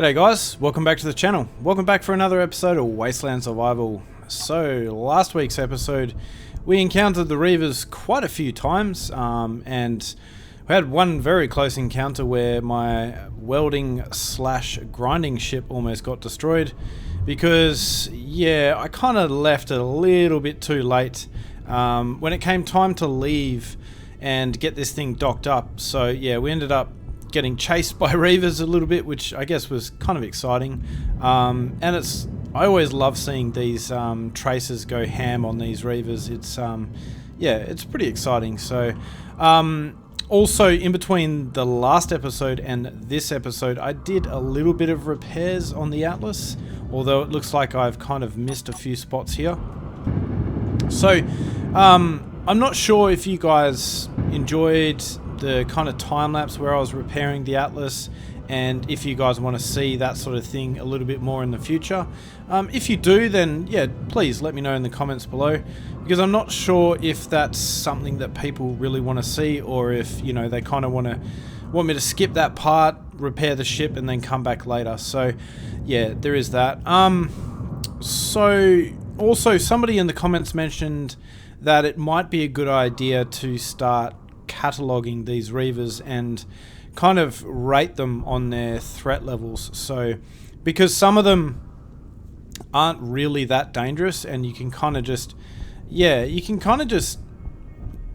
G'day guys, welcome back to the channel. Welcome back for another episode of Wasteland Survival. So, last week's episode, we encountered the Reavers quite a few times, and we had one very close encounter where my welding slash grinding ship almost got destroyed because, yeah, I kind of left a little bit too late when it came time to leave and get this thing docked up. So, yeah, we ended up getting chased by Reavers a little bit, which I guess was kind of exciting. And I always love seeing these tracers go ham on these Reavers. It's yeah, it's pretty exciting. So also in between the last episode and this episode, I did a little bit of repairs on the Atlas, although it looks like I've kind of missed a few spots here. So I'm not sure if you guys enjoyed the kind of time lapse where I was repairing the Atlas, and if you guys want to see that sort of thing a little bit more in the future. If you do, then yeah, please let me know in the comments below, because I'm not sure if that's something that people really want to see, or if, you know, they kind of want me to skip that part, repair the ship, and then come back later. So yeah, there is that. So also somebody in the comments mentioned that it might be a good idea to start cataloging these Reavers and kind of rate them on their threat levels. So because some of them aren't really that dangerous, and you can kind of just, yeah, you can kind of just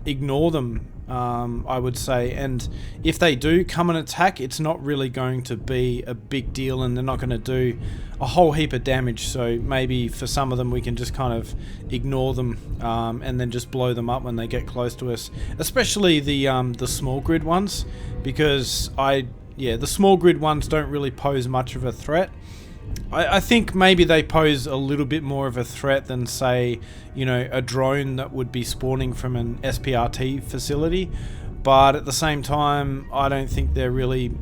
ignore them, I would say. And if they do come and attack, it's not really going to be a big deal, and they're not going to do a whole heap of damage. So maybe for some of them we can just kind of ignore them, and then just blow them up when they get close to us, especially the small grid ones, because the small grid ones don't really pose much of a threat. I think maybe they pose a little bit more of a threat than, say, you know, a drone that would be spawning from an SPRT facility, but at the same time I don't think they're really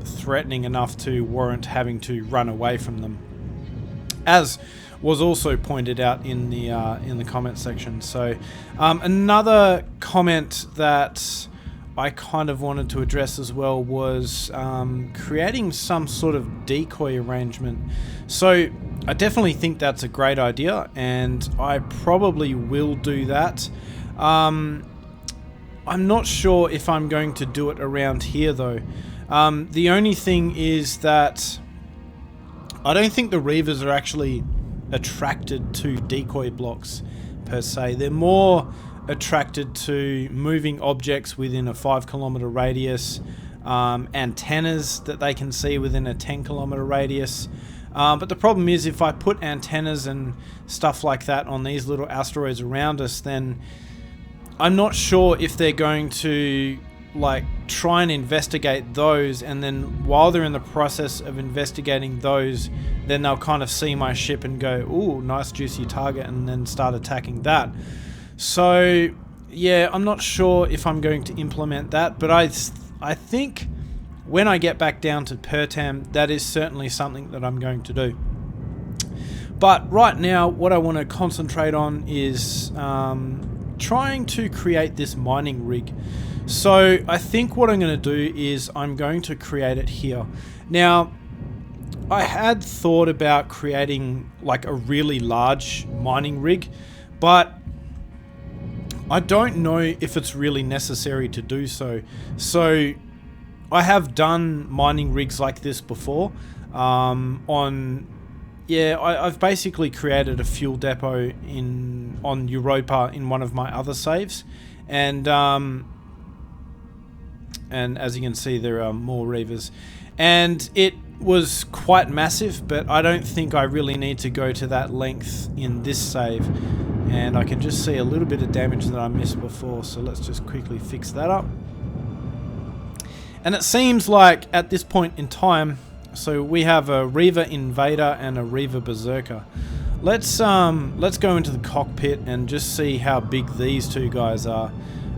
threatening enough to warrant having to run away from them, as was also pointed out in the comment section. So another comment that I kind of wanted to address as well was creating some sort of decoy arrangement. So I definitely think that's a great idea, and I probably will do that. I'm not sure if I'm going to do it around here though. The only thing is that I don't think the Reavers are actually attracted to decoy blocks per se. They're more attracted to moving objects within a 5-kilometer radius, antennas that they can see within a 10-kilometer radius. But the problem is, if I put antennas and stuff like that on these little asteroids around us, then I'm not sure if they're going to like try and investigate those, and then while they're in the process of investigating those, then they'll kind of see my ship and go, ooh, nice juicy target, and then start attacking that. So yeah, I'm not sure if I'm going to implement that, but I think when I get back down to Pertam, that is certainly something that I'm going to do. But right now, what I want to concentrate on is trying to create this mining rig. So I think what I'm going to do is I'm going to create it here. Now, I had thought about creating like a really large mining rig, but I don't know if it's really necessary to do so. So I have done mining rigs like this before. I've basically created a fuel depot on Europa in one of my other saves, and as you can see, there are more Reavers, and it was quite massive, but I don't think I really need to go to that length in this save. And I can just see a little bit of damage that I missed before, so let's just quickly fix that up. And it seems like at this point in time, so we have a Reaver Invader and a Reaver Berserker. Let's go into the cockpit and just see how big these two guys are.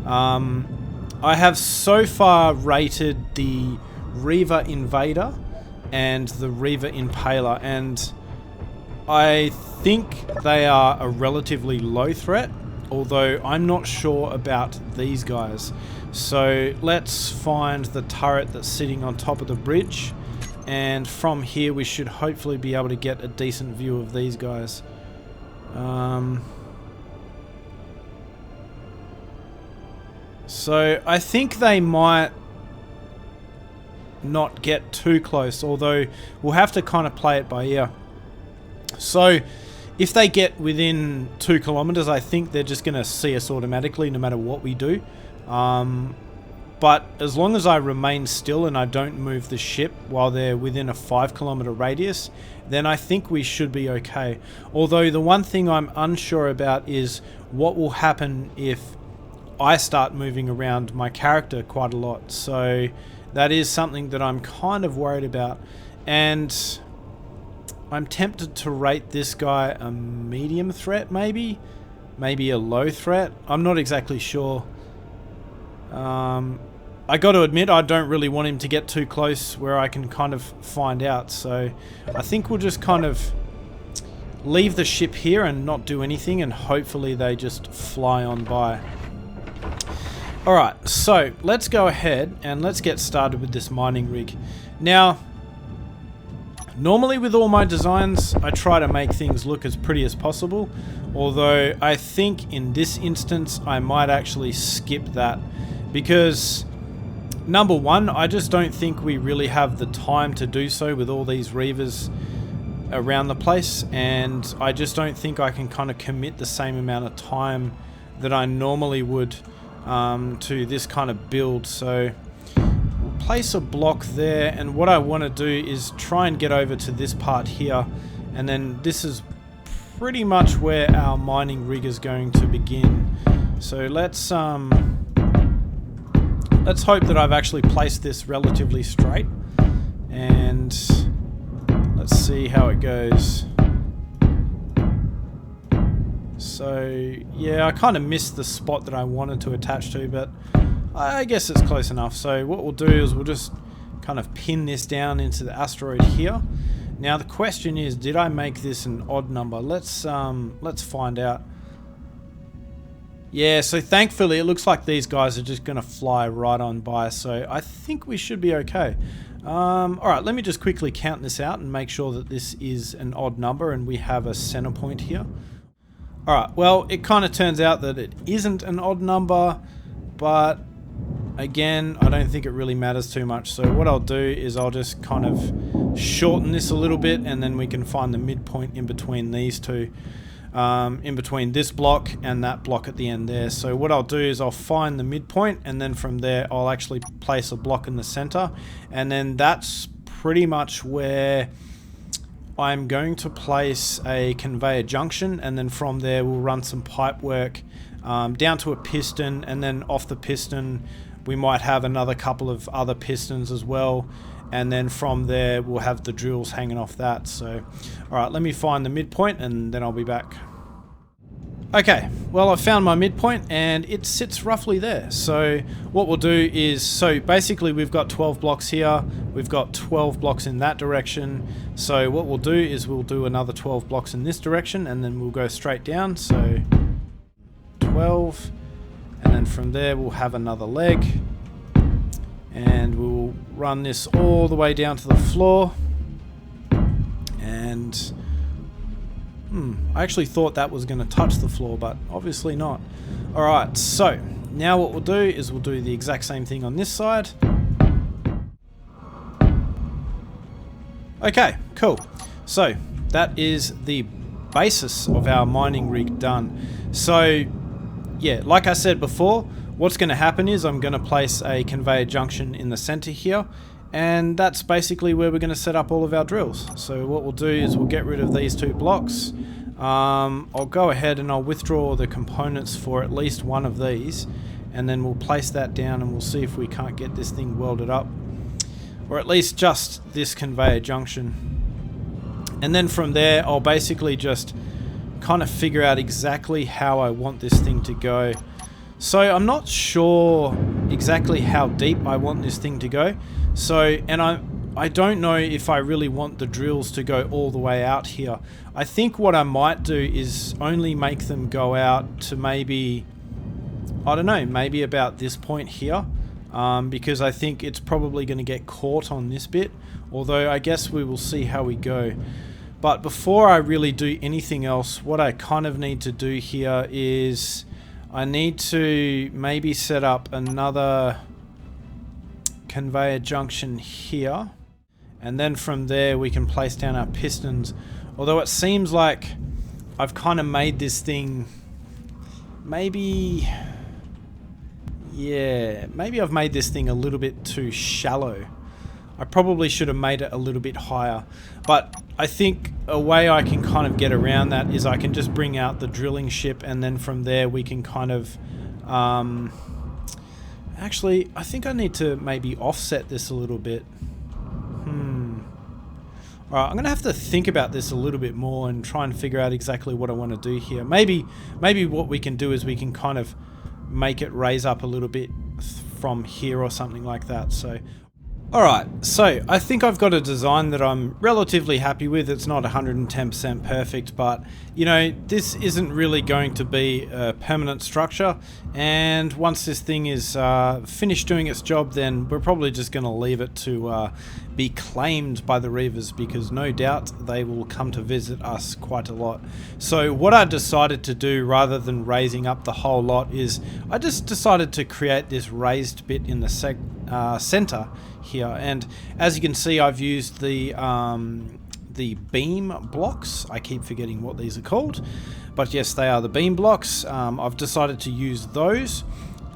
I have so far rated the Reaver Invader and the Reaver Impaler, and I think they are a relatively low threat, although I'm not sure about these guys. So let's find the turret that's sitting on top of the bridge, and from here we should hopefully be able to get a decent view of these guys. So I think they might not get too close, although we'll have to kind of play it by ear. So if they get within 2 kilometers, I think they're just going to see us automatically no matter what we do. But as long as I remain still and I don't move the ship while they're within a 5 kilometer radius, then I think we should be okay. Although the one thing I'm unsure about is what will happen if I start moving around my character quite a lot. So that is something that I'm kind of worried about. And I'm tempted to rate this guy a medium threat, maybe a low threat. I'm not exactly sure. I got to admit, I don't really want him to get too close where I can kind of find out. So I think we'll just kind of leave the ship here and not do anything, and hopefully they just fly on by. Alright, so let's go ahead and let's get started with this mining rig. Now, normally with all my designs, I try to make things look as pretty as possible, although I think in this instance I might actually skip that, because number one, I just don't think we really have the time to do so with all these Reavers around the place, and I just don't think I can kind of commit the same amount of time that I normally would to this kind of build. So we'll place a block there, and what I want to do is try and get over to this part here, and then this is pretty much where our mining rig is going to begin. So let's hope that I've actually placed this relatively straight, and let's see how it goes. So yeah, I kind of missed the spot that I wanted to attach to, but I guess it's close enough. So what we'll do is we'll just kind of pin this down into the asteroid here. Now the question is, did I make this an odd number? Let's find out. Yeah, so thankfully it looks like these guys are just going to fly right on by, so I think we should be okay. Alright, let me just quickly count this out and make sure that this is an odd number and we have a center point here. Alright, well, it kind of turns out that it isn't an odd number, but again, I don't think it really matters too much. So what I'll do is I'll just kind of shorten this a little bit, and then we can find the midpoint in between these two. In between this block and that block at the end there. So what I'll do is I'll find the midpoint, and then from there I'll actually place a block in the center, and then that's pretty much where I'm going to place a conveyor junction, and then from there we'll run some pipe work down to a piston, and then off the piston we might have another couple of other pistons as well, and then from there we'll have the drills hanging off that. So alright, let me find the midpoint and then I'll be back. Okay, well, I found my midpoint and it sits roughly there. So what we'll do is, so basically we've got 12 blocks here, we've got 12 blocks in that direction. So what we'll do is we'll do another 12 blocks in this direction, and then we'll go straight down. So 12, and then from there we'll have another leg, and we'll run this all the way down to the floor. And I actually thought that was going to touch the floor, but obviously not. Alright, so now what we'll do is we'll do the exact same thing on this side. Okay, cool. So that is the basis of our mining rig done. So yeah, like I said before, what's going to happen is I'm going to place a conveyor junction in the center here, and that's basically where we're going to set up all of our drills. So what we'll do is we'll get rid of these two blocks. I'll go ahead and I'll withdraw the components for at least one of these, and then we'll place that down, and we'll see if we can't get this thing welded up, or at least just this conveyor junction. And then from there I'll basically just kind of figure out exactly how I want this thing to go. So I'm not sure exactly how deep I want this thing to go. So, and I don't know if I really want the drills to go all the way out here. I think what I might do is only make them go out to maybe, I don't know, maybe about this point here. because I think it's probably going to get caught on this bit, although I guess we will see how we go. But before I really do anything else, what I kind of need to do here is I need to maybe set up another conveyor junction here, and then from there we can place down our pistons. Although it seems like I've kind of made this thing maybe I've made this thing a little bit too shallow. I probably should have made it a little bit higher, but I think a way I can kind of get around that is I can just bring out the drilling ship, and then from there we can kind of actually I think I need to maybe offset this a little bit. Alright, I'm gonna have to think about this a little bit more and try and figure out exactly what I want to do here. Maybe what we can do is we can kind of make it raise up a little bit from here or something like that. So alright, so I think I've got a design that I'm relatively happy with. It's not 110% perfect, but you know, this isn't really going to be a permanent structure, and once this thing is finished doing its job, then we're probably just going to leave it to be claimed by the Reavers, because no doubt they will come to visit us quite a lot. So what I decided to do, rather than raising up the whole lot, is I just decided to create this raised bit in the center here, and as you can see, I've used the beam blocks. I keep forgetting what these are called, but yes, they are the beam blocks. I've decided to use those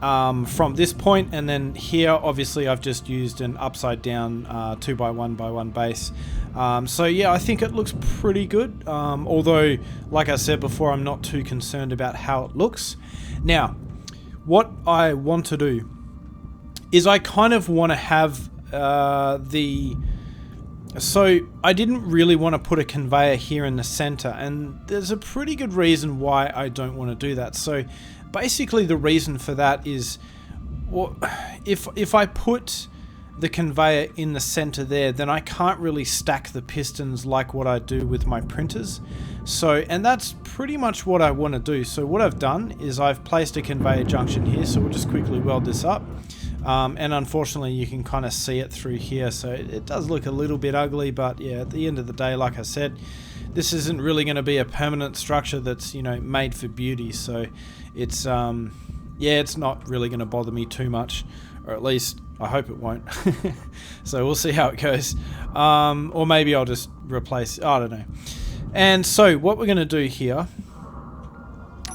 from this point, and then here obviously I've just used an upside down 2x1x1 base. So yeah, I think it looks pretty good, although like I said before, I'm not too concerned about how it looks. Now what I want to do is I kind of want to have so I didn't really want to put a conveyor here in the center, and there's a pretty good reason why I don't want to do that. So basically the reason for that is, well, if I put the conveyor in the center there, then I can't really stack the pistons like what I do with my printers. So, and that's pretty much what I want to do. So what I've done is I've placed a conveyor junction here, so we'll just quickly weld this up. And unfortunately you can kind of see it through here, so it does look a little bit ugly, but yeah, at the end of the day, like I said, this isn't really going to be a permanent structure that's, you know, made for beauty. So it's yeah, it's not really going to bother me too much, or at least I hope it won't. So we'll see how it goes, or maybe I'll just replace, I don't know. And so what we're going to do here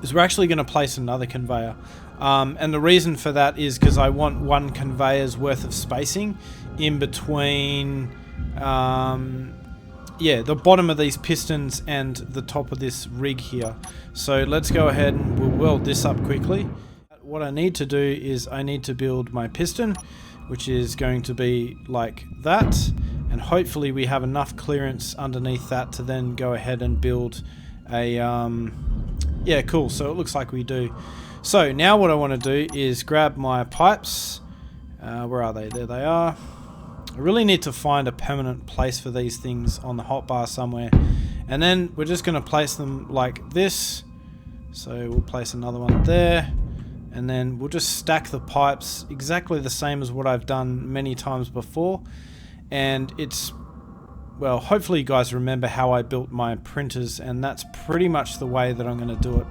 is we're actually going to place another conveyor. And the reason for that is because I want one conveyor's worth of spacing in between yeah, the bottom of these pistons and the top of this rig here. So let's go ahead and we'll weld this up quickly. What I need to do is I need to build my piston, which is going to be like that, and hopefully we have enough clearance underneath that to then go ahead and build a yeah, cool, so it looks like we do. So now what I want to do is grab my pipes. Where are they? There they are. I really need to find a permanent place for these things on the hotbar somewhere. And then we're just going to place them like this. So we'll place another one there. And then we'll just stack the pipes exactly the same as what I've done many times before. And it's, well, hopefully you guys remember how I built my printers, and that's pretty much the way that I'm going to do it.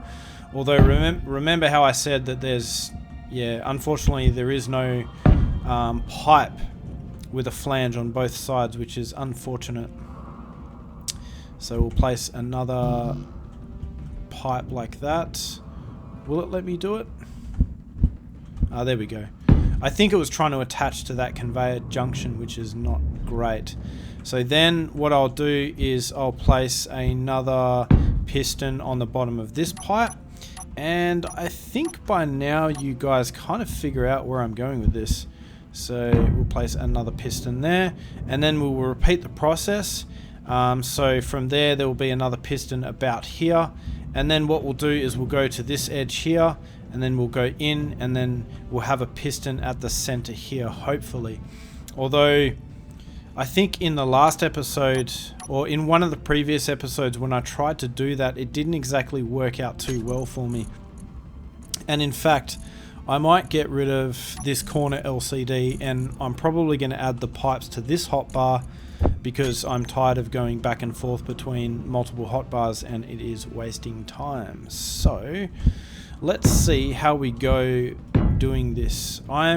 Although remember how I said that there's, yeah, unfortunately there is no pipe with a flange on both sides, which is unfortunate. So we'll place another pipe like that. Will it let me do it? Ah, there we go. I think it was trying to attach to that conveyor junction, which is not great. So then what I'll do is I'll place another piston on the bottom of this pipe. And I think by now you guys kind of figure out where I'm going with this. So we'll place another piston there, and then we'll repeat the process. So from there will be another piston about here, and then what we'll do is we'll go to this edge here, and then we'll go in, and then we'll have a piston at the center here, hopefully. Although I think in the last episode, or in one of the previous episodes when I tried to do that, it didn't exactly work out too well for me. And in fact, I might get rid of this corner LCD, and I'm probably going to add the pipes to this hotbar because I'm tired of going back and forth between multiple hotbars and it is wasting time. So let's see how we go doing this. I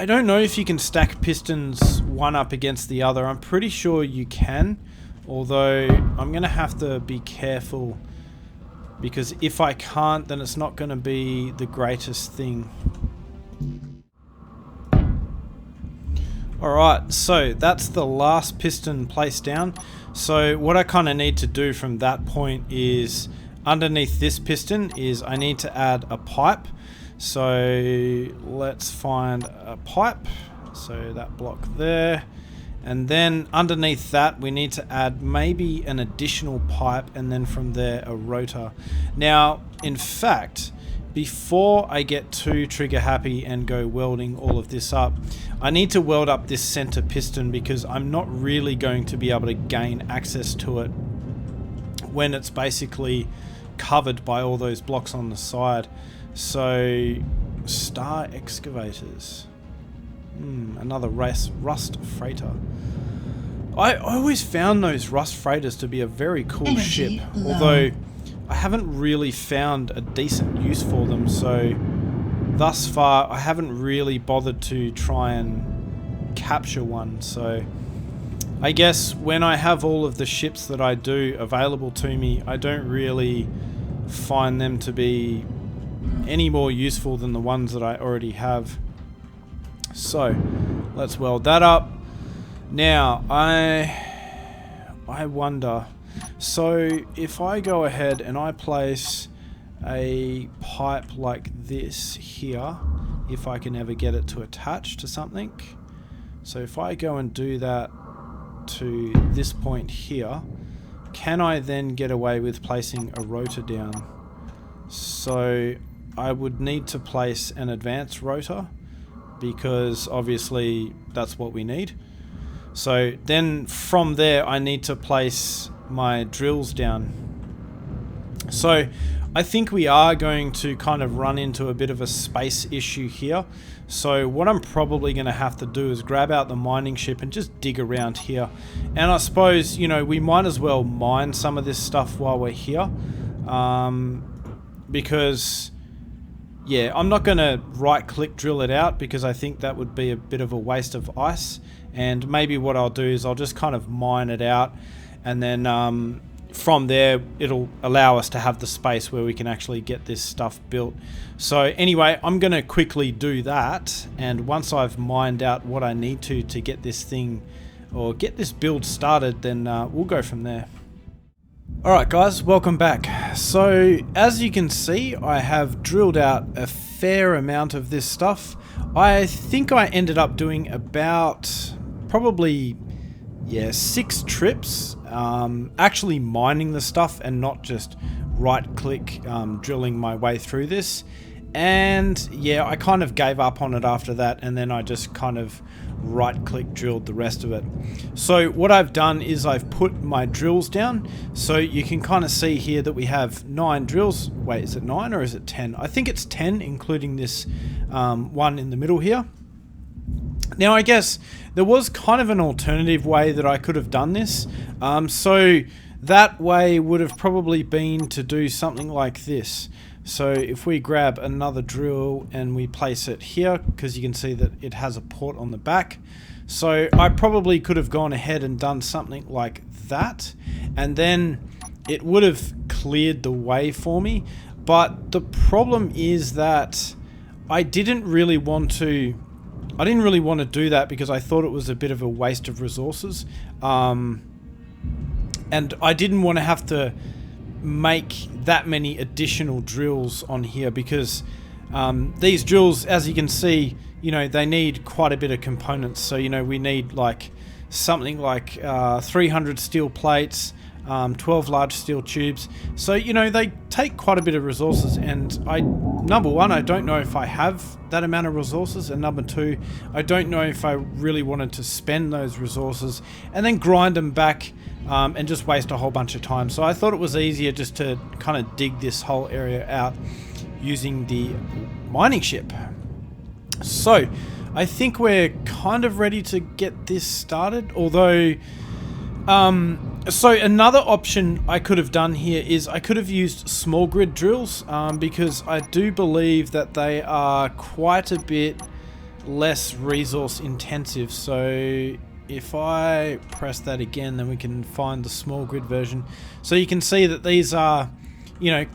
don't know if you can stack pistons one up against the other. I'm pretty sure you can, although I'm going to have to be careful, because if I can't, then it's not going to be the greatest thing. Alright, so that's the last piston placed down. So what I kind of need to do from that point is, underneath this piston is I need to add a pipe. So let's find a pipe. So that block there. And then underneath that we need to add maybe an additional pipe, and then from there a rotor. Now, in fact, before I get too trigger happy and go welding all of this up, I need to weld up this center piston because I'm not really going to be able to gain access to it when it's basically covered by all those blocks on the side. So, star excavators. Another rust freighter. I always found those rust freighters to be a very cool ship, although I haven't really found a decent use for them, so thus far I haven't really bothered to try and capture one. So I guess when I have all of the ships that I do available to me, I don't really find them to be any more useful than the ones that I already have. So let's weld that up. Now I wonder, so if I go ahead and I place a pipe like this here, if I can ever get it to attach to something. So if I go and do that to this point here, can I then get away with placing a rotor down? So I would need to place an advanced rotor, because obviously that's what we need. So then from there I need to place my drills down. So I think we are going to kind of run into a bit of a space issue here. So what I'm probably going to have to do is grab out the mining ship and just dig around here. And I suppose, you know, we might as well mine some of this stuff while we're here. Because, yeah, I'm not going to right-click drill it out because I think that would be a bit of a waste of ice. And maybe what I'll do is I'll just kind of mine it out, and then from there it'll allow us to have the space where we can actually get this stuff built. So anyway, I'm going to quickly do that, and once I've mined out what I need to get this thing, or get this build started, then we'll go from there. Alright guys, welcome back. So as you can see, I have drilled out a fair amount of this stuff. I think I ended up doing about probably 6 trips actually mining the stuff and not just right click drilling my way through this. And yeah, I kind of gave up on it after that, and then I just kind of right click drilled the rest of it. So what I've done is I've put my drills down, so you can kind of see here that we have 9 drills. Wait, is it 9 or is it 10? I think it's 10, including this one in the middle here. Now I guess there was kind of an alternative way that I could have done this. So that way would have probably been to do something like this. So if we grab another drill and we place it here, because you can see that it has a port on the back. So I probably could have gone ahead and done something like that, and then it would have cleared the way for me. But the problem is that I didn't really want to do that because I thought it was a bit of a waste of resources. And I didn't want to have to make that many additional drills on here, because these drills, as you can see, you know, they need quite a bit of components. So, you know, we need like something like 300 steel plates, 12 large steel tubes. So, you know, they take quite a bit of resources, and number one, I don't know if I have that amount of resources, and number two, I don't know if I really wanted to spend those resources and then grind them back and just waste a whole bunch of time. So I thought it was easier just to kind of dig this whole area out using the mining ship. So I think we're kind of ready to get this started, although so another option I could have done here is I could have used small grid drills, because I do believe that they are quite a bit less resource intensive. So if I press that again, then we can find the small grid version. So you can see that these are, you know,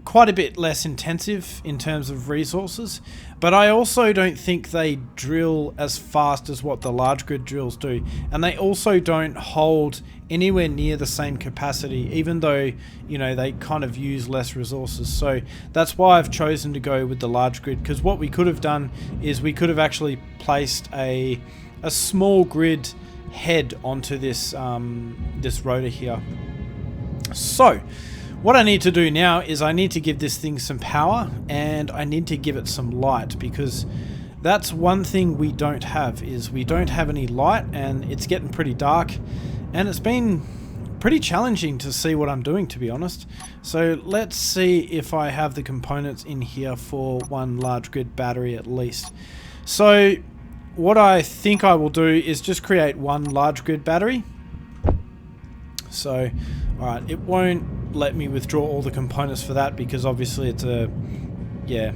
quite a bit less intensive in terms of resources, but I also don't think they drill as fast as what the large grid drills do, and they also don't hold anywhere near the same capacity, even though, you know, they kind of use less resources. So that's why I've chosen to go with the large grid, because what we could have done is we could have actually placed a small grid head onto this this rotor here. So what I need to do now is I need to give this thing some power, and I need to give it some light, because that's one thing we don't have, is we don't have any light, and it's getting pretty dark, and it's been pretty challenging to see what I'm doing, to be honest. So let's see if I have the components in here for one large grid battery at least. So what I think I will do is just create one large grid battery. So, alright, it won't let me withdraw all the components for that, because obviously it's a, yeah,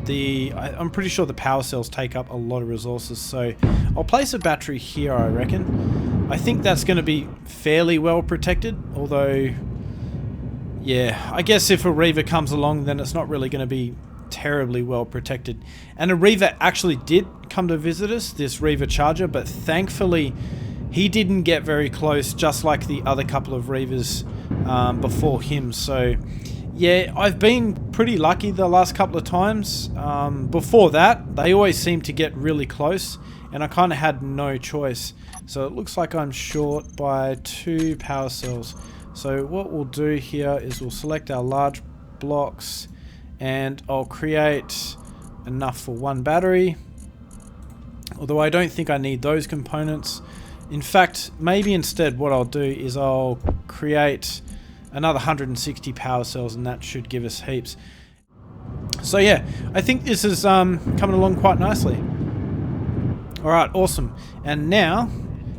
I'm pretty sure the power cells take up a lot of resources. So I'll place a battery here, I reckon. I think that's going to be fairly well protected, although, yeah, I guess if a Reaver comes along, then it's not really going to be terribly well protected. And a Reaver actually did come to visit us, this Reaver charger, but thankfully he didn't get very close, just like the other couple of Reavers before him. So yeah, I've been pretty lucky the last couple of times. Before that, they always seem to get really close, and I kind of had no choice. So it looks like I'm short by 2 power cells. So what we'll do here is we'll select our large blocks, and I'll create enough for one battery, although I don't think I need those components. In fact, maybe instead what I'll do is I'll create another 160 power cells, and that should give us heaps. So yeah, I think this is coming along quite nicely. Alright, awesome. And now,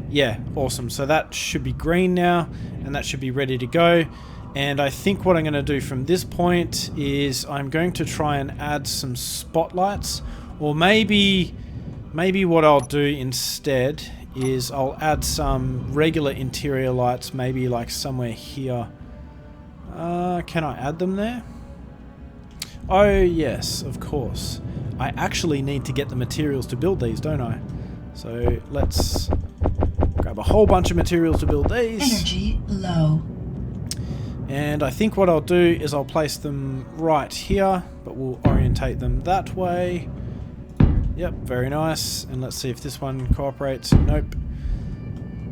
yeah, awesome. So that should be green now, and that should be ready to go. And I think what I'm going to do from this point is I'm going to try and add some spotlights, or maybe what I'll do instead is I'll add some regular interior lights, maybe like somewhere here. Can I add them there? Oh yes, of course. I actually need to get the materials to build these, don't I? So let's grab a whole bunch of materials to build these. Energy low. And I think what I'll do is I'll place them right here, but we'll orientate them that way. Yep, very nice. And let's see if this one cooperates. Nope.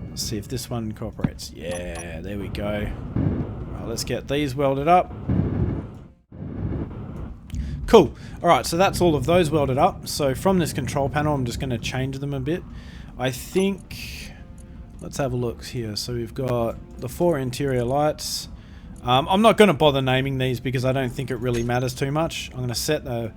Let's see if this one cooperates. Yeah, there we go. Right, let's get these welded up. Cool. Alright, so that's all of those welded up. So from this control panel, I'm just going to change them a bit. I think, let's have a look here. So we've got the 4 interior lights. I'm not going to bother naming these because I don't think it really matters too much. I'm going to set the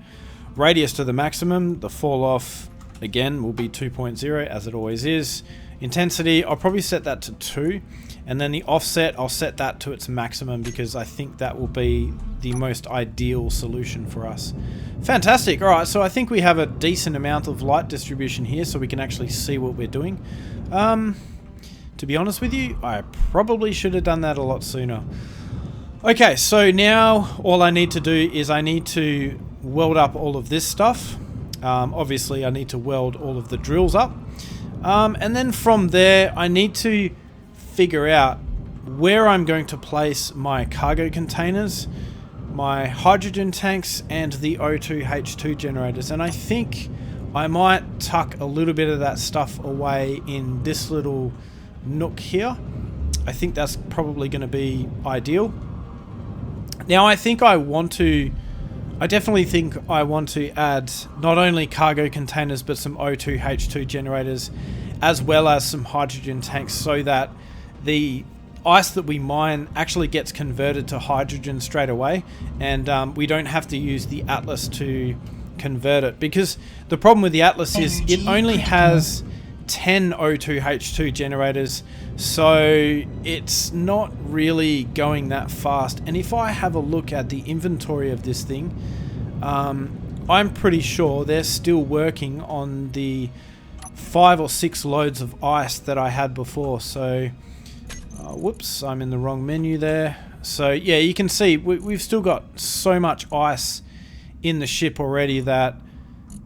radius to the maximum. The fall off, again, will be 2.0 as it always is. Intensity, I'll probably set that to 2. And then the offset, I'll set that to its maximum because I think that will be the most ideal solution for us. Fantastic. Alright, so I think we have a decent amount of light distribution here so we can actually see what we're doing. To be honest with you, I probably should have done that a lot sooner. Okay, so now all I need to do is I need to weld up all of this stuff. Obviously, I need to weld all of the drills up. And then from there, I need to figure out where I'm going to place my cargo containers, my hydrogen tanks, and the O2H2 generators. And I think I might tuck a little bit of that stuff away in this little nook here. I think that's probably going to be ideal. Now I definitely think I want to add not only cargo containers but some O2H2 generators as well as some hydrogen tanks so that the ice that we mine actually gets converted to hydrogen straight away, and we don't have to use the Atlas to convert it, because the problem with the Atlas is it only has 10 O2H2 generators, so it's not really going that fast. And if I have a look at the inventory of this thing, I'm pretty sure they're still working on the 5 or 6 loads of ice that I had before. So whoops, I'm in the wrong menu there. So yeah, you can see we've still got so much ice in the ship already that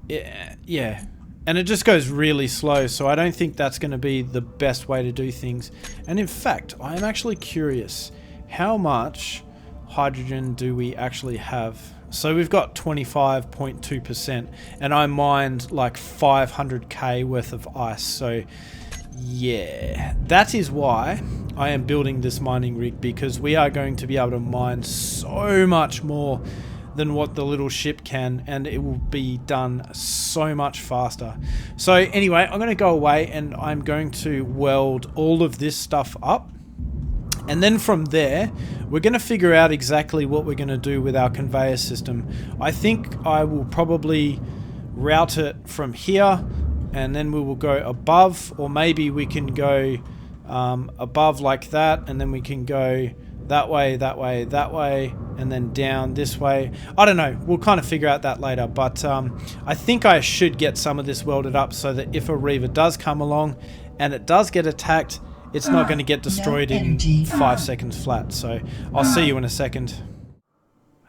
yeah, and it just goes really slow, so I don't think that's going to be the best way to do things. And in fact, I am actually curious, how much hydrogen do we actually have? So we've got 25.2%, and I mined like 500k worth of ice. So yeah, that is why I am building this mining rig, because we are going to be able to mine so much more than what the little ship can, and it will be done so much faster. So anyway, I'm going to go away and I'm going to weld all of this stuff up, and then from there we're going to figure out exactly what we're going to do with our conveyor system. I think I will probably route it from here, and then we will go above, or maybe we can go above like that, and then we can go that way, that way, that way, and then down this way. I don't know, we'll kind of figure out that later, but I think I should get some of this welded up so that if a Reaver does come along and it does get attacked, it's not going to get destroyed in 5 seconds flat. So I'll see you in a second.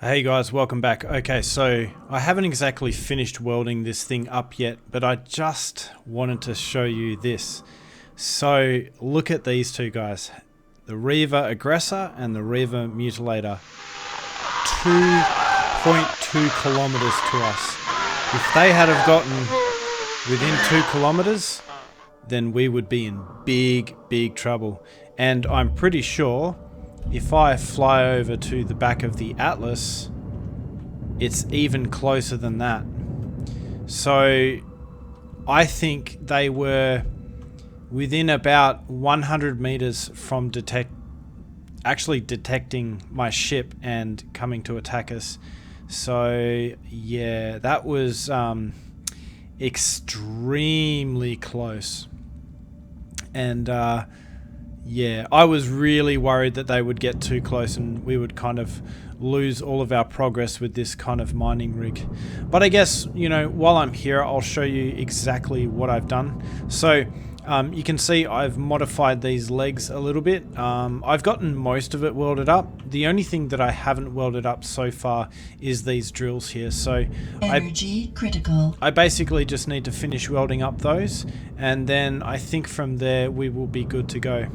Hey guys, welcome back. Okay, so I haven't exactly finished welding this thing up yet, but I just wanted to show you this. So look at these two guys, the Reaver Aggressor and the Reaver Mutilator. 2.2 kilometers to us. If they had have gotten within 2 kilometers, then we would be in big trouble. And I'm pretty sure if I fly over to the back of the Atlas, it's even closer than that. So I think they were within about 100 meters from actually detecting my ship and coming to attack us. So yeah, that was extremely close. And yeah, I was really worried that they would get too close and we would kind of lose all of our progress with this kind of mining rig. But I guess, you know, while I'm here, I'll show you exactly what I've done. So you can see I've modified these legs a little bit. I've gotten most of it welded up. The only thing that I haven't welded up so far is these drills here. So energy critical. I basically just need to finish welding up those, and then I think from there we will be good to go.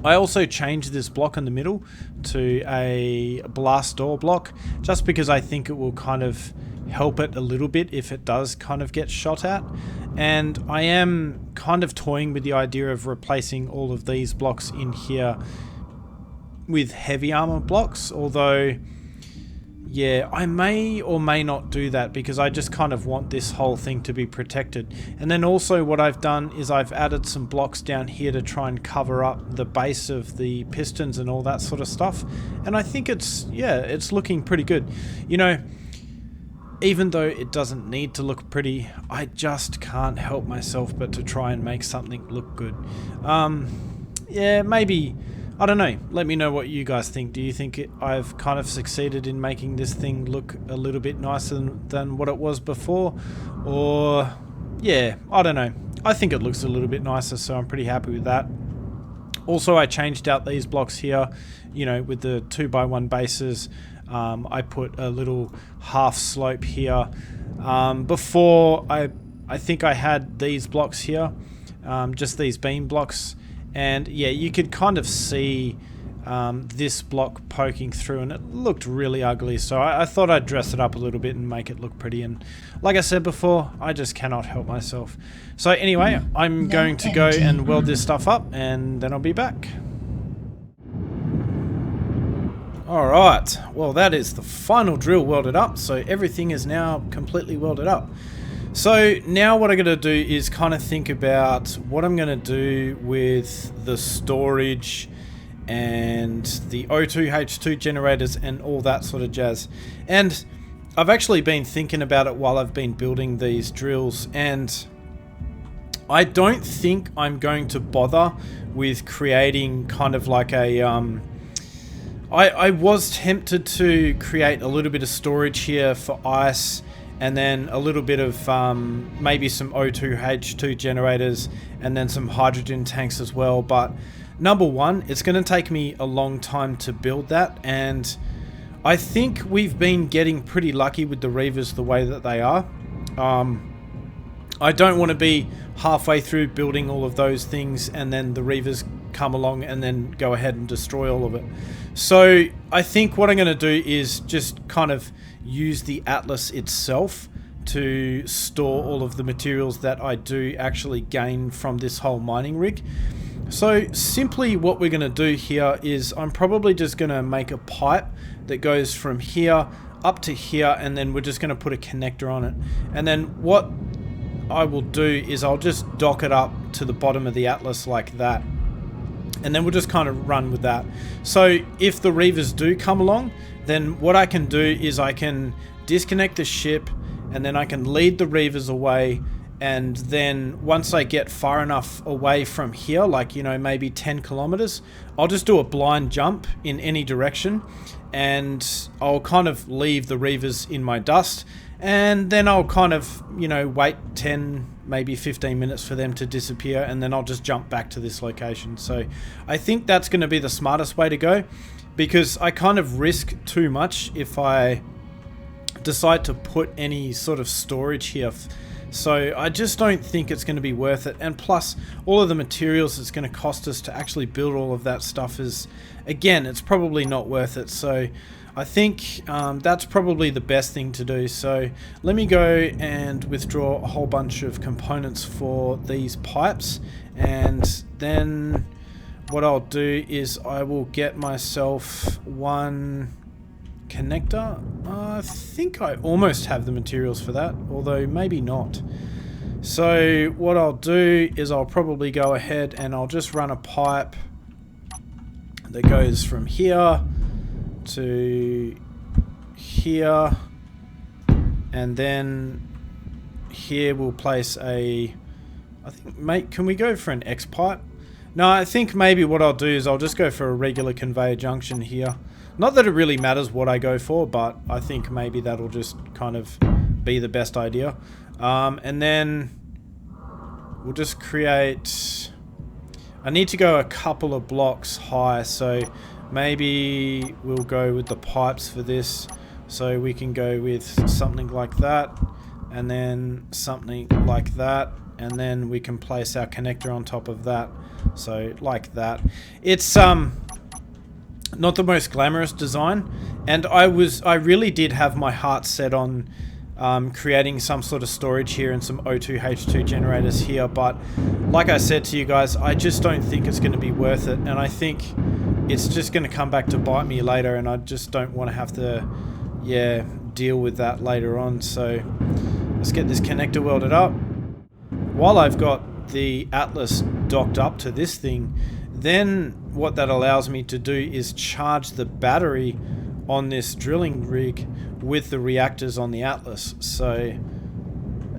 I also changed this block in the middle to a blast door block, just because I think it will kind of help it a little bit if it does kind of get shot at. And I am kind of toying with the idea of replacing all of these blocks in here with heavy armor blocks, although yeah, I may or may not do that because I just kind of want this whole thing to be protected. And then also what I've done is I've added some blocks down here to try and cover up the base of the pistons and all that sort of stuff. And I think it's, yeah, it's looking pretty good. You know, even though it doesn't need to look pretty, I just can't help myself but to try and make something look good. Yeah, maybe, I don't know, let me know what you guys think. Do you think I've kind of succeeded in making this thing look a little bit nicer than what it was before? Or, yeah, I don't know. I think it looks a little bit nicer, so I'm pretty happy with that. Also, I changed out these blocks here, you know, with the 2x1 bases. I put a little half slope here. Before, I think I had these blocks here, just these beam blocks. And yeah, you could kind of see this block poking through, and it looked really ugly. So I thought I'd dress it up a little bit and make it look pretty. And like I said before, I just cannot help myself. So anyway, I'm going to go and weld this stuff up, and then I'll be back. Alright, well that is the final drill welded up, so everything is now completely welded up. So now what I'm going to do is kind of think about what I'm going to do with the storage and the O2 H2 generators and all that sort of jazz. And I've actually been thinking about it while I've been building these drills, and I don't think I'm going to bother with creating kind of like a I was tempted to create a little bit of storage here for ice, and then a little bit of maybe some O2 H2 generators, and then some hydrogen tanks as well. But number one, it's going to take me a long time to build that, and I think we've been getting pretty lucky with the Reavers the way that they are. I don't want to be halfway through building all of those things and then the Reavers come along and then go ahead and destroy all of it. So I think what I'm going to do is just kind of use the Atlas itself to store all of the materials that I do actually gain from this whole mining rig. So simply what we're going to do here is I'm probably just going to make a pipe that goes from here up to here, and then we're just going to put a connector on it. And then what I will do is I'll just dock it up to the bottom of the Atlas like that, and then we'll just kind of run with that. So if the Reavers do come along, then what I can do is I can disconnect the ship, and then I can lead the Reavers away, and then once I get far enough away from here, like, you know, maybe 10 kilometers, I'll just do a blind jump in any direction, and I'll kind of leave the Reavers in my dust, and then I'll kind of, you know, wait 10, maybe 15 minutes for them to disappear, and then I'll just jump back to this location. So I think that's going to be the smartest way to go, because I kind of risk too much if I decide to put any sort of storage here. So I just don't think it's going to be worth it. And plus, all of the materials it's going to cost us to actually build all of that stuff is, again, it's probably not worth it. So I think that's probably the best thing to do. So let me go and withdraw a whole bunch of components for these pipes, and then what I'll do is I will get myself one connector. I think I almost have the materials for that, although maybe not. So what I'll do is I'll probably go ahead and I'll just run a pipe that goes from here to here, and then here we'll place a, I think, mate, can we go for an X pipe? No, I think maybe what I'll do is I'll just go for a regular conveyor junction here. Not that it really matters what I go for, but I think maybe that'll just kind of be the best idea. And then we'll just create, I need to go a couple of blocks high, so maybe we'll go with the pipes for this. So we can go with something like that, and then something like that, and then we can place our connector on top of that. So like that. It's not the most glamorous design, and I really did have my heart set on creating some sort of storage here and some O2 H2 generators here, but like I said to you guys, I just don't think it's going to be worth it, and I think it's just going to come back to bite me later, and I just don't want to have to, yeah, deal with that later on. So let's get this connector welded up. While I've got the Atlas docked up to this thing, then what that allows me to do is charge the battery on this drilling rig with the reactors on the Atlas. So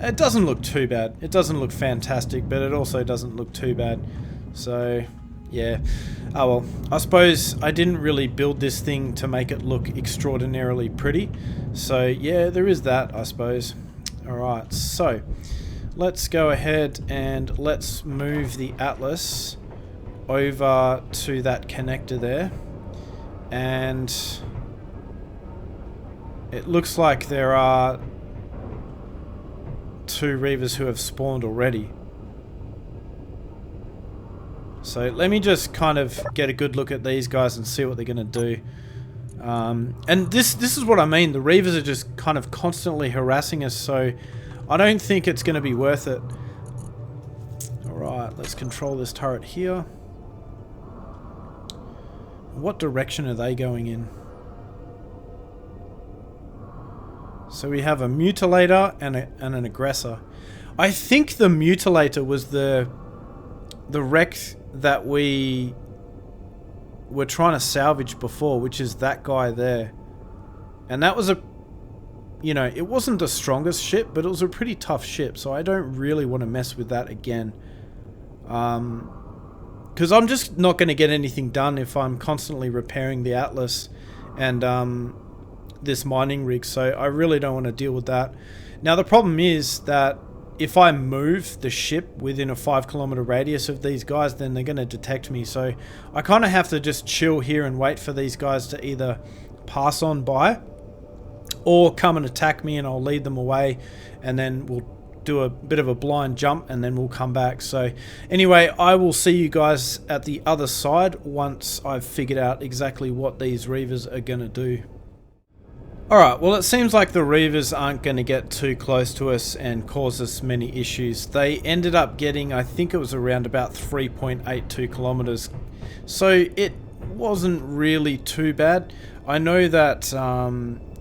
it doesn't look too bad. It doesn't look fantastic, but it also doesn't look too bad. So yeah, oh well, I suppose I didn't really build this thing to make it look extraordinarily pretty. So yeah, there is that, I suppose. Alright, so let's go ahead and let's move the Atlas over to that connector there, and it looks like there are 2 Reavers who have spawned already. So let me just kind of get a good look at these guys and see what they're going to do. And this is what I mean, the Reavers are just kind of constantly harassing us, so I don't think it's going to be worth it. Alright, let's control this turret here. What direction are they going in? So we have a mutilator and an aggressor. I think the mutilator was the wreck that we were trying to salvage before, which is that guy there. And that was a, you know, it wasn't the strongest ship, but it was a pretty tough ship, so I don't really want to mess with that again. Because I'm just not going to get anything done if I'm constantly repairing the Atlas and this mining rig, so I really don't want to deal with that. Now the problem is that if I move the ship within a 5-kilometer radius of these guys, then they're going to detect me, so I kind of have to just chill here and wait for these guys to either pass on by or come and attack me, and I'll lead them away, and then we'll do a bit of a blind jump and then we'll come back. So anyway, I will see you guys at the other side once I've figured out exactly what these Reavers are going to do. Alright, well, it seems like the Reavers aren't going to get too close to us and cause us many issues. They ended up getting, I think it was around about 3.82 kilometers, so it wasn't really too bad. I know that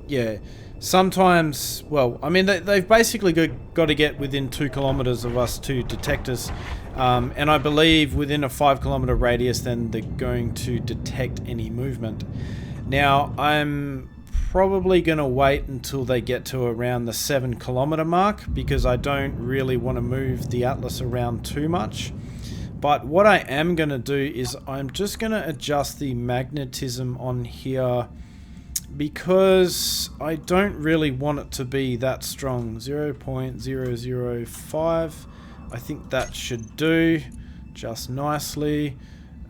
yeah, sometimes, well, I mean, they've basically got to get within 2 kilometers of us to detect us, and I believe within a 5-kilometer radius then they're going to detect any movement. Now I'm probably going to wait until they get to around the 7-kilometer mark, because I don't really want to move the Atlas around too much. But what I am going to do is I'm just going to adjust the magnetism on here, because I don't really want it to be that strong. 0.005, I think that should do just nicely.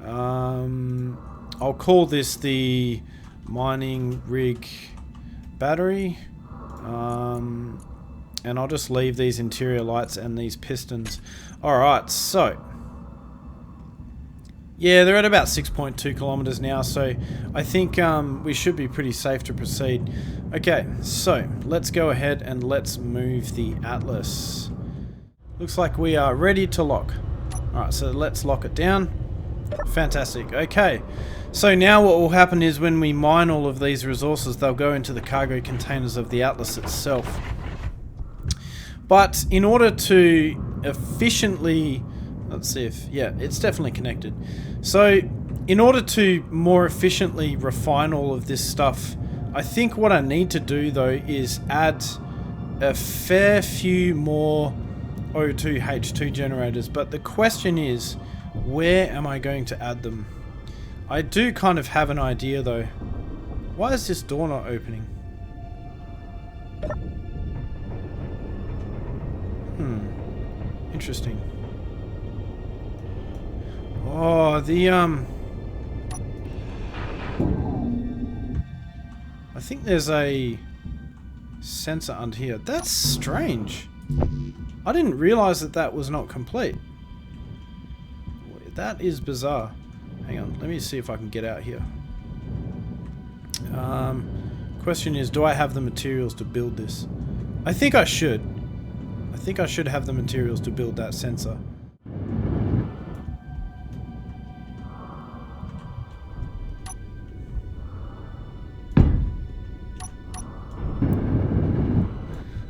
I'll call this the mining rig battery, and I'll just leave these interior lights and these pistons. Alright, so yeah, they're at about 6.2 kilometers now, so I think we should be pretty safe to proceed. Okay, so let's go ahead and let's move the Atlas. Looks like we are ready to lock. Alright, so let's lock it down. Fantastic. Okay, so now what will happen is when we mine all of these resources, they'll go into the cargo containers of the Atlas itself. But in order to efficiently, let's see if, yeah, it's definitely connected. So in order to more efficiently refine all of this stuff, I think what I need to do though is add a fair few more O2H2 generators. But the question is, where am I going to add them? I do kind of have an idea though. Why is this door not opening? Interesting. Oh, the I think there's a sensor under here. That's strange. I didn't realize that that was not complete. That is bizarre. Hang on, let me see if I can get out here. Question is, do I have the materials to build this? I think I should. I think I should have the materials to build that sensor.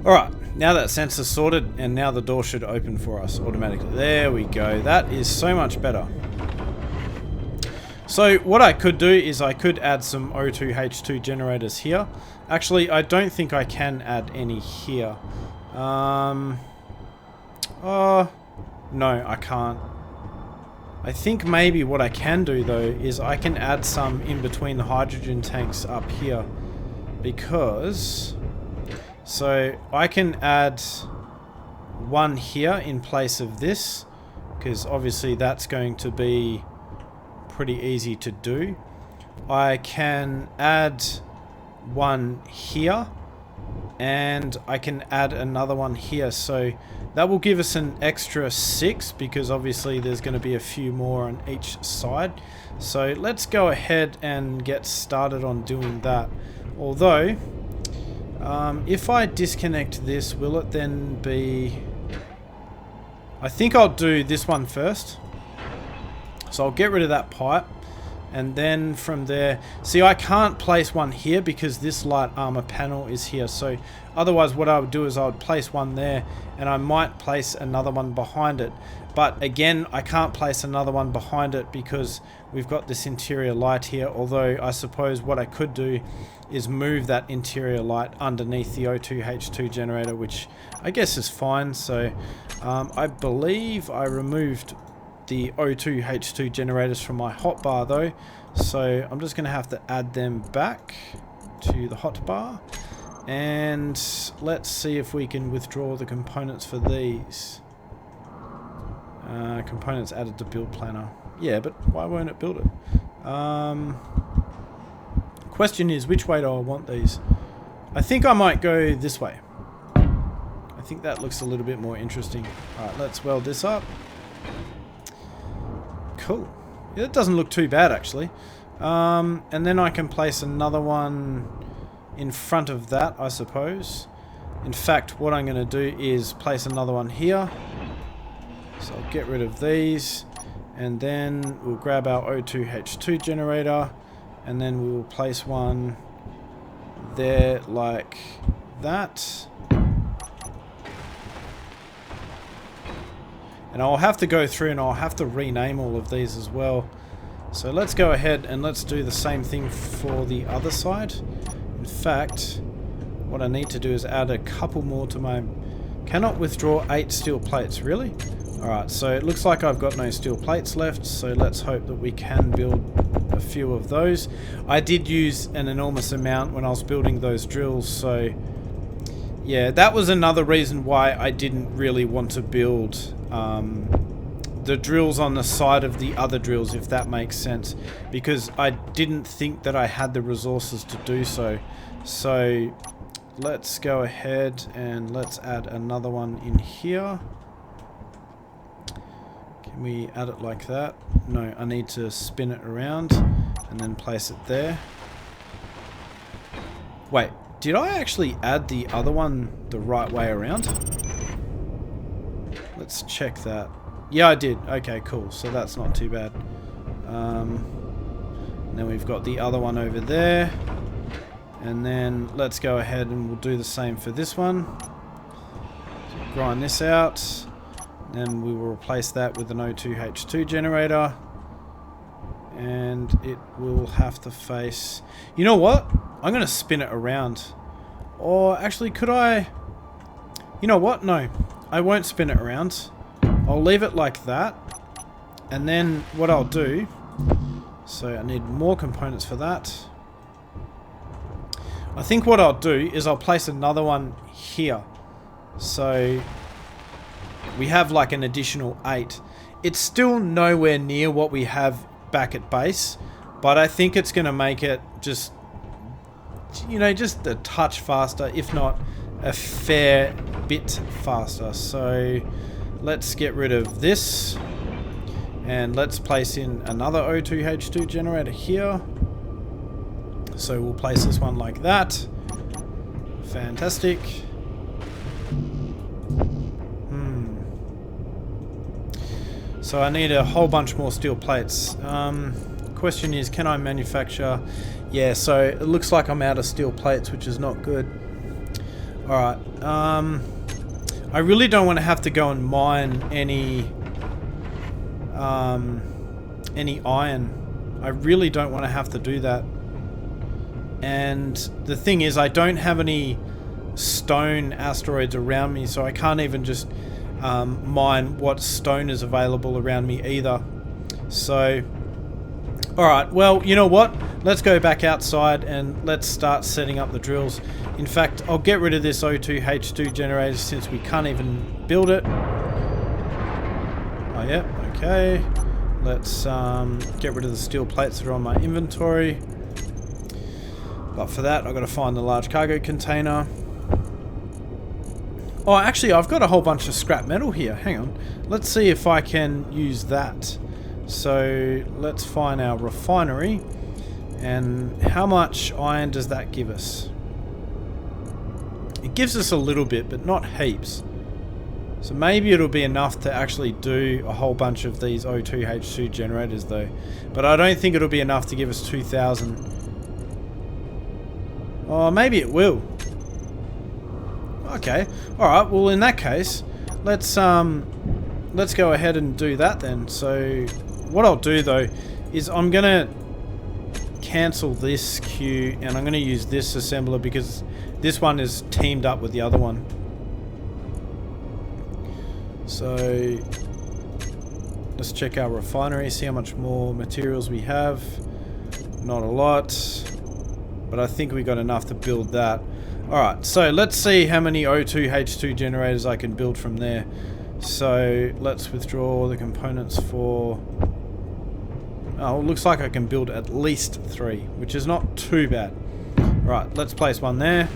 Alright, now that sensor's sorted, and now the door should open for us automatically. There we go. That is so much better. So what I could do is I could add some O2H2 generators here. Actually, I don't think I can add any here. No, I can't. I think maybe what I can do though is I can add some in between the hydrogen tanks up here, because so I can add one here in place of this, because obviously that's going to be pretty easy to do. I can add one here, and I can add another one here, so that will give us an extra 6, because obviously there's going to be a few more on each side. So let's go ahead and get started on doing that. Although if I disconnect this, will it then be... I think I'll do this one first. So I'll get rid of that pipe, And then from there, see, I can't place one here because this light armor panel is here. So otherwise what I would do is I would place one there, and I might place another one behind it. But again, I can't place another one behind it because we've got this interior light here. Although I suppose what I could do is move that interior light underneath the O2H2 generator, which I guess is fine. So I believe I removed the O2H2 generators from my hotbar though, so I'm just going to have to add them back to the hotbar, and let's see if we can withdraw the components for these. Components added to build planner. Yeah, but why won't it build it? Question is, which way do I want these? I think I might go this way. I think that looks a little bit more interesting. Alright, let's weld this up. Cool. Yeah, it doesn't look too bad actually. And then I can place another one in front of that, I suppose. In fact, what I'm going to do is place another one here. So I'll get rid of these, and then we'll grab our O2H2 generator, and then we will place one there like that. And I'll have to go through and I'll have to rename all of these as well. So let's go ahead and let's do the same thing for the other side. In fact, what I need to do is add a couple more to my... Cannot withdraw 8 steel plates, really? Alright, so it looks like I've got no steel plates left, so let's hope that we can build a few of those. I did use an enormous amount when I was building those drills, so... Yeah, that was another reason why I didn't really want to build the drills on the side of the other drills, if that makes sense, because I didn't think that I had the resources to do so. So let's go ahead and let's add another one in here. Can we add it like that? No, I need to spin it around and then place it there. Wait, did I actually add the other one the right way around? Let's check that. Yeah, I did. Okay, cool. So that's not too bad. And then we've got the other one over there. And then let's go ahead and we'll do the same for this one. So grind this out. Then we will replace that with an O2H2 generator. And it will have to face... You know what? I'm going to spin it around. Or actually, could I... You know what? No. I won't spin it around. I'll leave it like that. And then what I'll do... So I need more components for that. I think what I'll do is I'll place another one here. So we have like an additional 8. It's still nowhere near what we have back at base, but I think it's going to make it just, you know, just a touch faster, if not a fair bit faster. So let's get rid of this and let's place in another O2H2 generator here. So we'll place this one like that. Fantastic. So I need a whole bunch more steel plates. Question is, can I manufacture? Yeah, so it looks like I'm out of steel plates, which is not good. Alright. I really don't want to have to go and mine any iron. I really don't want to have to do that. And the thing is, I don't have any stone asteroids around me, so I can't even just mine what stone is available around me either. So, alright, well, you know what? Let's go back outside and let's start setting up the drills. In fact, I'll get rid of this O2H2 generator since we can't even build it. Oh, yeah, okay. Let's get rid of the steel plates that are on my inventory. But for that, I've got to find the large cargo container. Oh, actually, I've got a whole bunch of scrap metal here. Hang on. Let's see if I can use that. So, let's find our refinery. And how much iron does that give us? It gives us a little bit, but not heaps. So maybe it'll be enough to actually do a whole bunch of these O2H2 generators though. But I don't think it'll be enough to give us 2,000. Oh, maybe it will. Okay. Alright, well in that case, let's go ahead and do that then. So what I'll do though is I'm gonna cancel this queue and I'm gonna use this assembler because this one is teamed up with the other one. So let's check our refinery, see how much more materials we have. Not a lot, but I think we got enough to build that. Alright, so let's see how many O2H2 generators I can build from there. So let's withdraw the components for... Oh, it looks like I can build at least 3, which is not too bad. Right, let's place one there.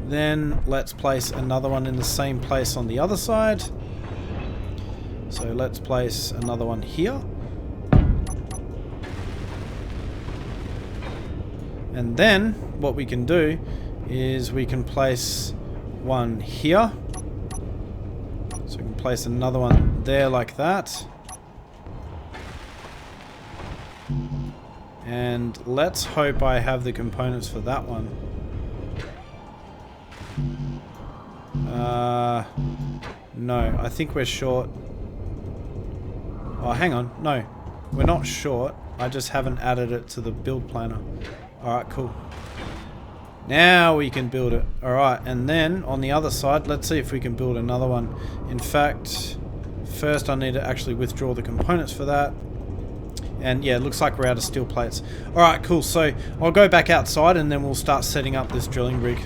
Then let's place another one in the same place on the other side. So let's place another one here. And then what we can do is we can place one here. So we can place another one there like that. And let's hope I have the components for that one. No, I think we're short. Oh, hang on. No, we're not short. I just haven't added it to the build planner. Alright, cool. Now we can build it. Alright, and then on the other side, let's see if we can build another one. In fact, first I need to actually withdraw the components for that. And yeah, it looks like we're out of steel plates. Alright, cool. So I'll go back outside and then we'll start setting up this drilling rig.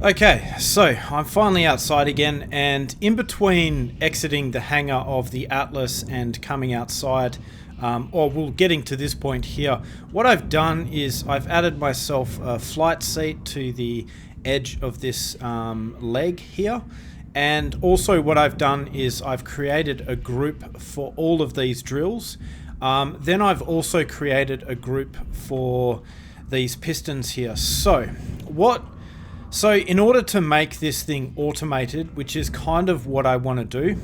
Okay, so I'm finally outside again, and in between exiting the hangar of the Atlas and coming outside, getting to this point here, what I've done is I've added myself a flight seat to the edge of this leg here. And also what I've done is I've created a group for all of these drills. Then I've also created a group for these pistons here. So in order to make this thing automated, which is kind of what I want to do,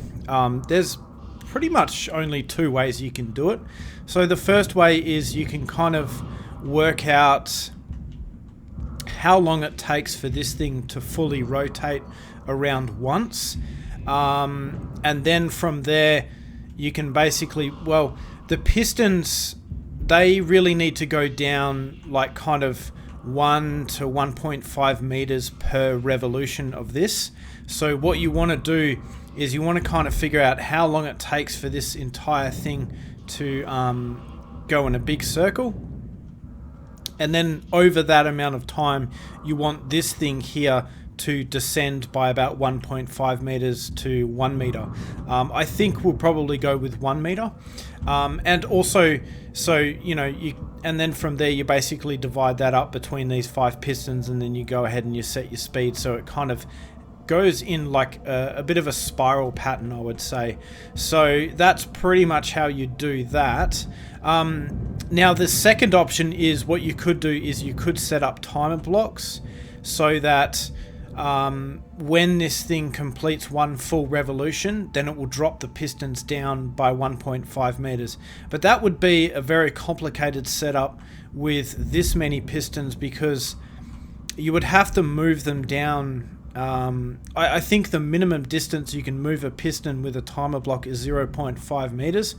there's pretty much only 2 ways you can do it. So the first way is you can kind of work out how long it takes for this thing to fully rotate around once. And then from there, you can basically, well, the pistons, they really need to go down like kind of 1 to 1.5 meters per revolution of this. So what you want to do is you want to kind of figure out how long it takes for this entire thing to go in a big circle. And then over that amount of time, you want this thing here to descend by about 1.5 meters to 1 meter. I think we'll probably go with 1 meter. And also, so, you know, and then from there you basically divide that up between these 5 pistons, and then you go ahead and you set your speed so it kind of goes in like a bit of a spiral pattern, I would say. So that's pretty much how you do that. Now the second option is what you could do is you could set up timer blocks so that when this thing completes 1 full revolution, then it will drop the pistons down by 1.5 meters. But that would be a very complicated setup with this many pistons, because you would have to move them down. I think the minimum distance you can move a piston with a timer block is 0.5 meters.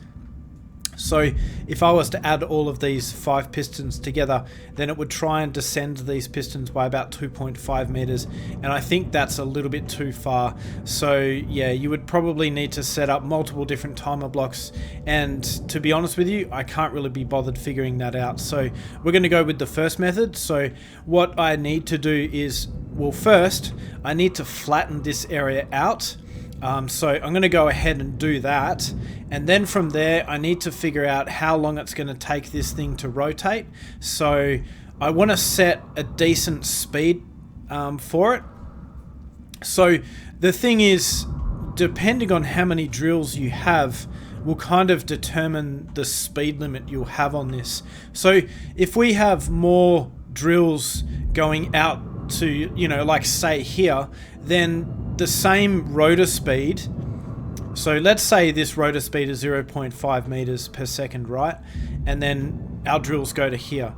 So if I was to add all of these 5 pistons together, then it would try and descend these pistons by about 2.5 meters. And I think that's a little bit too far. So yeah, you would probably need to set up multiple different timer blocks. And to be honest with you, I can't really be bothered figuring that out. So we're going to go with the first method. So what I need to do is, well, first I need to flatten this area out. So I'm going to go ahead and do that, and then from there I need to figure out how long it's going to take this thing to rotate. So I want to set a decent speed for it. So the thing is, depending on how many drills you have will kind of determine the speed limit you'll have on this. So if we have more drills going out to, you know, like say here, then the same rotor speed, so let's say this rotor speed is 0.5 meters per second, right? And then our drills go to here.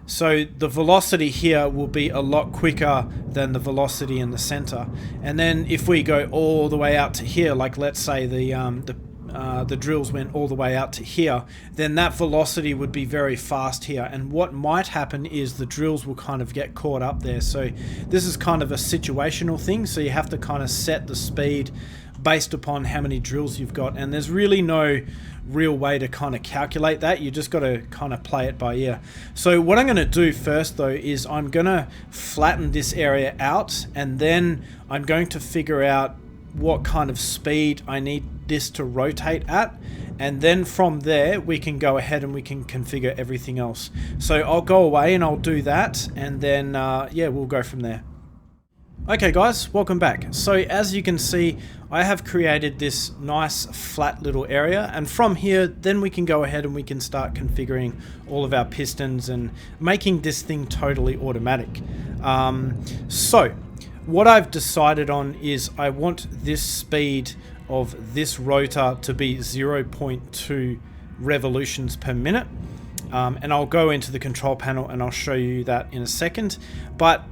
So the velocity here will be a lot quicker than the velocity in the center. And then if we go all the way out to here, like let's say the drills went all the way out to here, then that velocity would be very fast here. And what might happen is the drills will kind of get caught up there. So this is kind of a situational thing. So you have to kind of set the speed based upon how many drills you've got. And there's really no real way to kind of calculate that. You just got to kind of play it by ear. So what I'm going to do first though is I'm going to flatten this area out, and then I'm going to figure out what kind of speed I need this to rotate at, and then from there we can go ahead and we can configure everything else. So I'll go away and I'll do that, and then yeah, we'll go from there. Okay guys, welcome back. So as you can see, I have created this nice flat little area, and from here then we can go ahead and we can start configuring all of our pistons and making this thing totally automatic. So what I've decided on is I want this speed of this rotor to be 0.2 revolutions per minute, and I'll go into the control panel and I'll show you that in a second. But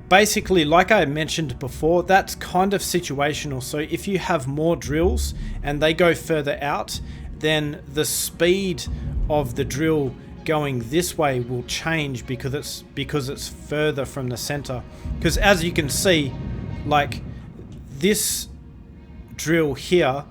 basically, like I mentioned before, that's kind of situational. So if you have more drills and they go further out, then the speed of the drill going this way will change because it's further from the center. Because as you can see, like this drill here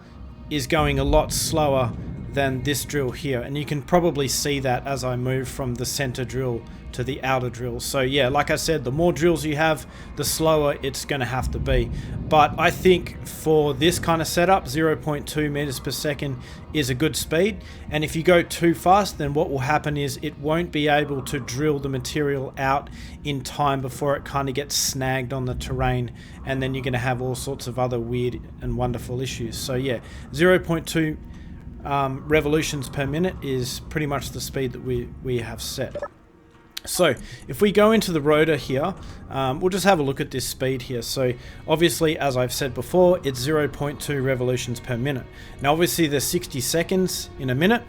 is going a lot slower than this drill here, and you can probably see that as I move from the center drill to the outer drill. So yeah, like I said, the more drills you have, the slower it's going to have to be. But I think for this kind of setup, 0.2 meters per second is a good speed. And if you go too fast, then what will happen is it won't be able to drill the material out in time before it kind of gets snagged on the terrain, and then you're going to have all sorts of other weird and wonderful issues. So yeah, 0.2 revolutions per minute is pretty much the speed that we have set. So if we go into the rotor here, we'll just have a look at this speed here. So obviously, as I've said before, it's 0.2 revolutions per minute. Now obviously there's 60 seconds in a minute.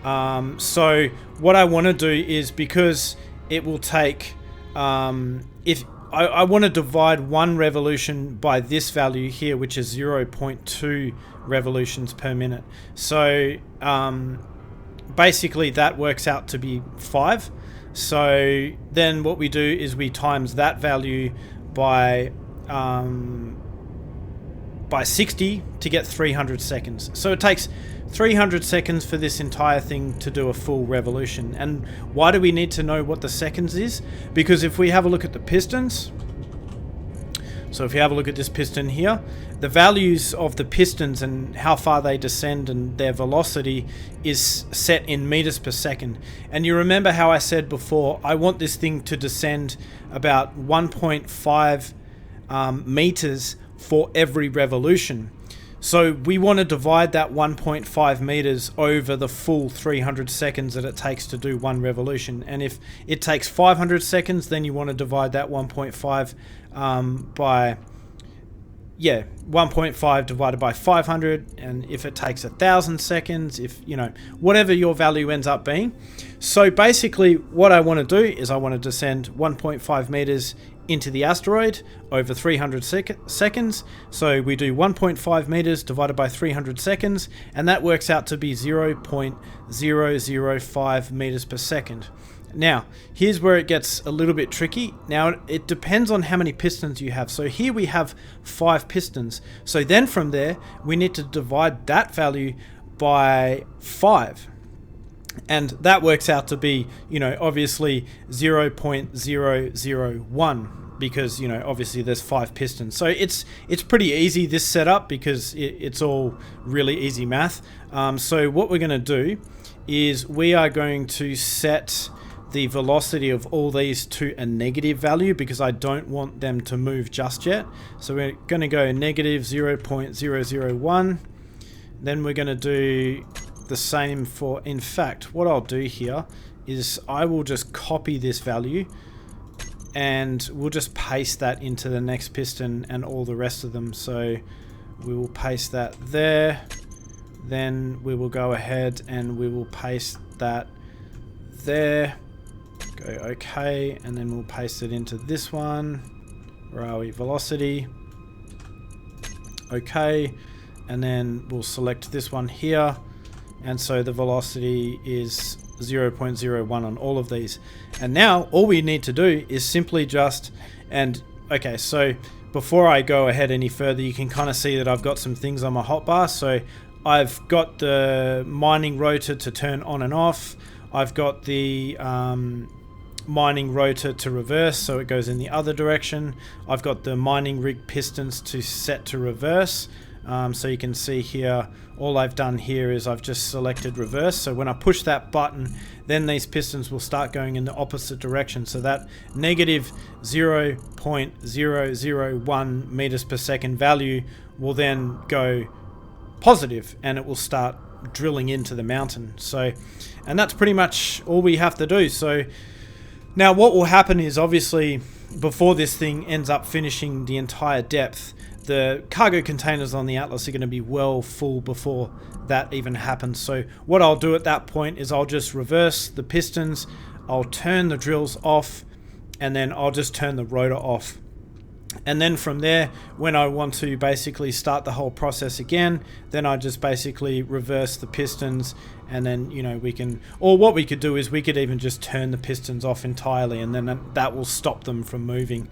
So what I want to do is, because it will take, if I want to divide one revolution by this value here, which is 0.2 revolutions per minute. So basically that works out to be 5. So then what we do is we times that value by 60 to get 300 seconds. So it takes 300 seconds for this entire thing to do a full revolution. And why do we need to know what the seconds is? Because if we have a look at the pistons, so if you have a look at this piston here, the values of the pistons and how far they descend and their velocity is set in meters per second. And you remember how I said before, I want this thing to descend about 1.5 meters for every revolution. So we want to divide that 1.5 meters over the full 300 seconds that it takes to do one revolution. And if it takes 500 seconds, then you want to divide that 1.5 by 1.5 divided by 500. And if it takes 1,000 seconds, if you know, whatever your value ends up being. So basically what I want to do is I want to descend 1.5 meters into the asteroid over 300 seconds. So we do 1.5 meters divided by 300 seconds, and that works out to be 0.005 meters per second. Now, here's where it gets a little bit tricky. Now, it depends on how many pistons you have. So here we have 5 pistons. So then from there, we need to divide that value by 5. And that works out to be, you know, obviously 0.001, because, you know, obviously there's 5 pistons. So it's pretty easy, this setup, because it's all really easy math. So what we're going to do is we are going to set the velocity of all these to a negative value, because I don't want them to move just yet. So we're going to go negative 0.001. Then we're going to do the same for, in fact, what I'll do here is I will just copy this value and we'll just paste that into the next piston and all the rest of them. So we will paste that there. Then we will go ahead and we will paste that there. Go OK, and then we'll paste it into this one. Where are we? Velocity. OK, and then we'll select this one here. And so the velocity is 0.01 on all of these. And now all we need to do is simply just, and okay, so before I go ahead any further, you can kind of see that I've got some things on my hotbar. So I've got the mining rotor to turn on and off. I've got the mining rotor to reverse, so it goes in the other direction. I've got the mining rig pistons to set to reverse. So you can see here, all I've done here is I've just selected reverse. So when I push that button, then these pistons will start going in the opposite direction. So that negative 0.001 meters per second value will then go positive, and it will start drilling into the mountain. So, and that's pretty much all we have to do. So now what will happen is, obviously, before this thing ends up finishing the entire depth, the cargo containers on the Atlas are going to be well full before that even happens. So what I'll do at that point is I'll just reverse the pistons, I'll turn the drills off, and then I'll just turn the rotor off. And then from there, when I want to basically start the whole process again, then I just basically reverse the pistons, and then, you know, we can, or what we could do is we could even just turn the pistons off entirely, and then that will stop them from moving.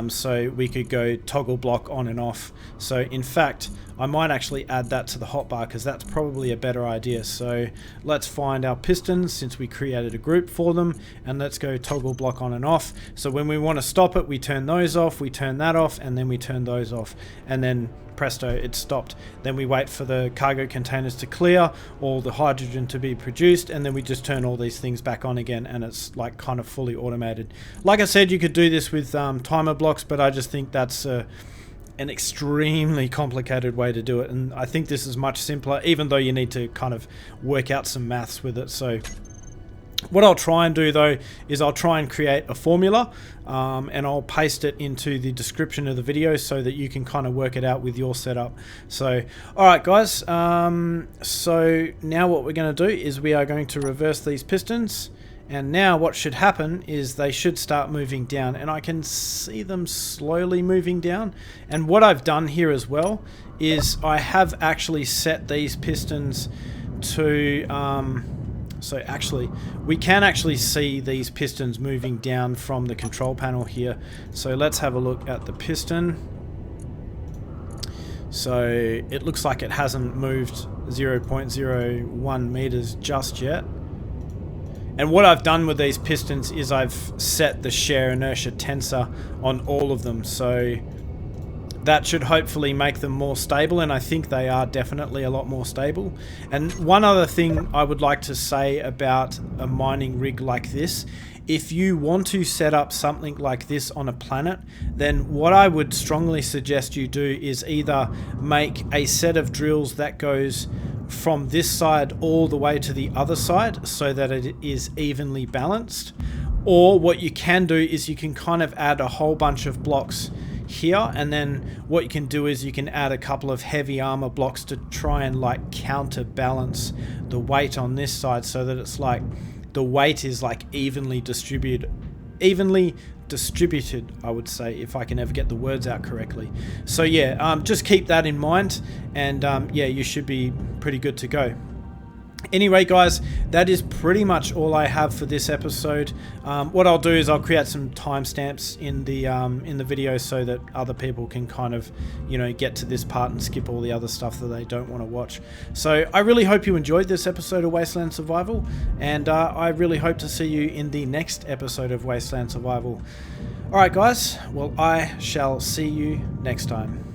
So we could go toggle block on and off. So in fact, I might actually add that to the hotbar, because that's probably a better idea. So let's find our pistons, since we created a group for them, and let's go toggle block on and off. So when we want to stop it, we turn those off, we turn that off, and then we turn those off, and then presto, it's stopped. Then we wait for the cargo containers to clear, all the hydrogen to be produced, and then we just turn all these things back on again, and it's like kind of fully automated. Like I said, you could do this with timer blocks, but I just think that's an extremely complicated way to do it, and I think this is much simpler, even though you need to kind of work out some maths with it. So what I'll try and do though is I'll try and create a formula, and I'll paste it into the description of the video so that you can kind of work it out with your setup. So alright guys, so now what we're going to do is we are going to reverse these pistons, and now what should happen is they should start moving down, and I can see them slowly moving down. And what I've done here as well is I have actually set these pistons to so actually, we can actually see these pistons moving down from the control panel here. So let's have a look at the piston. So it looks like it hasn't moved 0.01 meters just yet. And what I've done with these pistons is I've set the shear inertia tensor on all of them. So that should hopefully make them more stable, and I think they are definitely a lot more stable. And one other thing I would like to say about a mining rig like this, if you want to set up something like this on a planet, then what I would strongly suggest you do is either make a set of drills that goes from this side all the way to the other side so that it is evenly balanced, or what you can do is you can kind of add a whole bunch of blocks here, and then what you can do is you can add a couple of heavy armor blocks to try and like counterbalance the weight on this side, so that it's like the weight is like evenly distributed, I would say, if I can ever get the words out correctly. So yeah, just keep that in mind, and yeah, you should be pretty good to go. Anyway guys, that is pretty much all I have for this episode. What I'll do is I'll create some timestamps in the video so that other people can kind of, you know, get to this part and skip all the other stuff that they don't want to watch. So I really hope you enjoyed this episode of Wasteland Survival, and I really hope to see you in the next episode of Wasteland Survival. Alright guys, well, I shall see you next time.